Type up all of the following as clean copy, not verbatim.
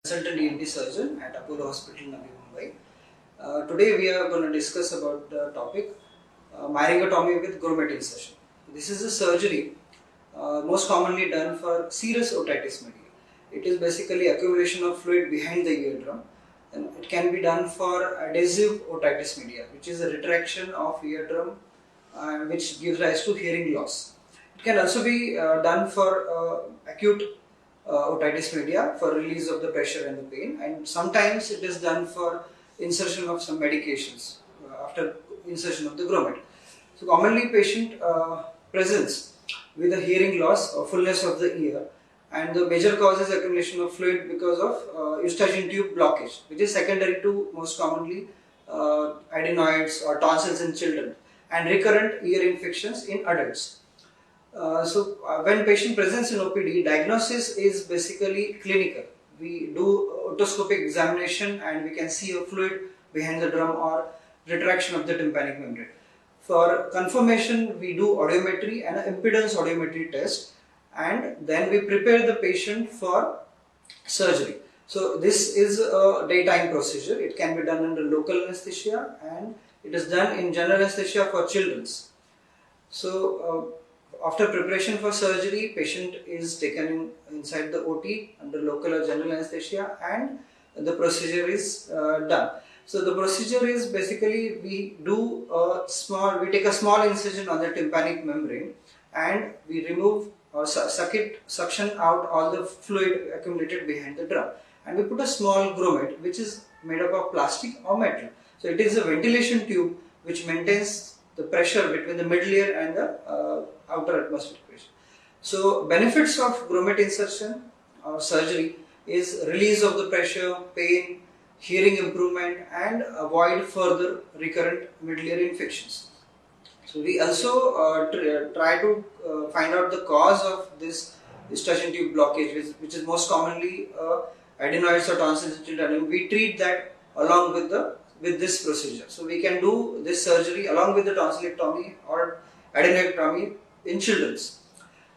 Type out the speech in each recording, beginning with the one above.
Consultant ENT surgeon at Apollo Hospital, Navi Mumbai. Today we are going to discuss about the topic myringotomy with grommet insertion. This is a surgery most commonly done for serous otitis media. It is basically accumulation of fluid behind the eardrum, and it can be done for adhesive otitis media, which is a retraction of eardrum which gives rise to hearing loss. It can also be done for acute otitis media for release of the pressure and the pain, and sometimes it is done for insertion of some medications after insertion of the grommet. So commonly patient presents with a hearing loss or fullness of the ear, and the major cause is accumulation of fluid because of eustachian tube blockage, which is secondary to most commonly adenoids or tonsils in children, and recurrent ear infections in adults. When patient presents in OPD, diagnosis is basically clinical. We do otoscopic examination and we can see a fluid behind the drum or retraction of the tympanic membrane. For confirmation, we do audiometry and an impedance audiometry test, and then we prepare the patient for surgery. So this is a daytime procedure. It can be done under local anesthesia, and it is done in general anesthesia for children. After preparation for surgery, patient is taken inside the OT under local or general anesthesia, and the procedure is done. So the procedure is basically we take a small incision on the tympanic membrane, and we remove or suction out all the fluid accumulated behind the drum, and we put a small grommet which is made up of plastic or metal. So it is a ventilation tube which maintains the pressure between the middle ear and the outer atmospheric pressure. So benefits of grommet insertion or surgery is release of the pressure, pain, hearing improvement, and avoid further recurrent middle ear infections. So we also try to find out the cause of this eustachian tube blockage, which is most commonly adenoids or tonsils in children, and we treat that along with this procedure. So we can do this surgery along with the tonsillectomy or adenoidectomy in children.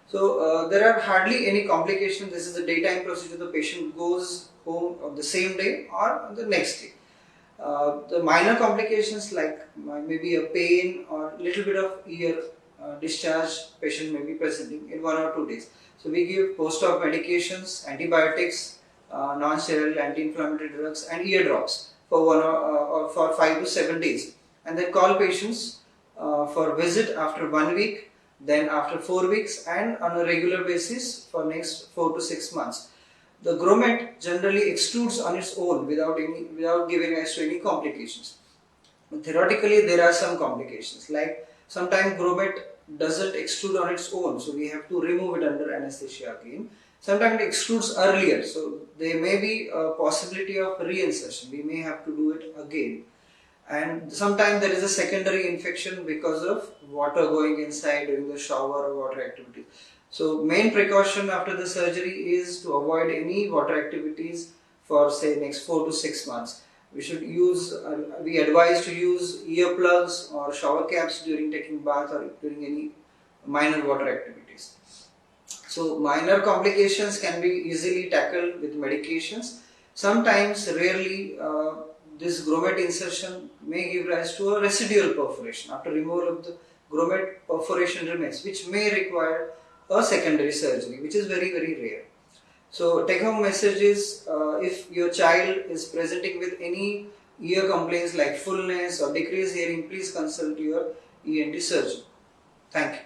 So there are hardly any complications. This is a daytime procedure. The patient goes home on the same day or on the next day. The minor complications like maybe a pain or little bit of ear discharge patient may be presenting in 1 or 2 days. So we give post-op medications, antibiotics, non-steroidal anti-inflammatory drugs, and ear drops for 5 to 7 days, and then call patients for visit after 1 week, then after 4 weeks, and on a regular basis for next 4 to 6 months. The grommet generally extrudes on its own without giving rise to any complications. But theoretically, there are some complications, like sometimes grommet doesn't extrude on its own, so we have to remove it under anesthesia again. Sometimes it extrudes earlier, so there may be a possibility of reinsertion. We may have to do it again. And sometimes there is a secondary infection because of water going inside during the shower or water activities. So main precaution after the surgery is to avoid any water activities for say next 4 to 6 months. We advise to use earplugs or shower caps during taking bath or during any minor water activities. So minor complications can be easily tackled with medications. Sometimes, rarely, this grommet insertion may give rise to a residual perforation. After removal of the grommet, perforation remains, which may require a secondary surgery, which is very, very rare. So take home message is, if your child is presenting with any ear complaints like fullness or decreased hearing, please consult your ENT surgeon. Thank you.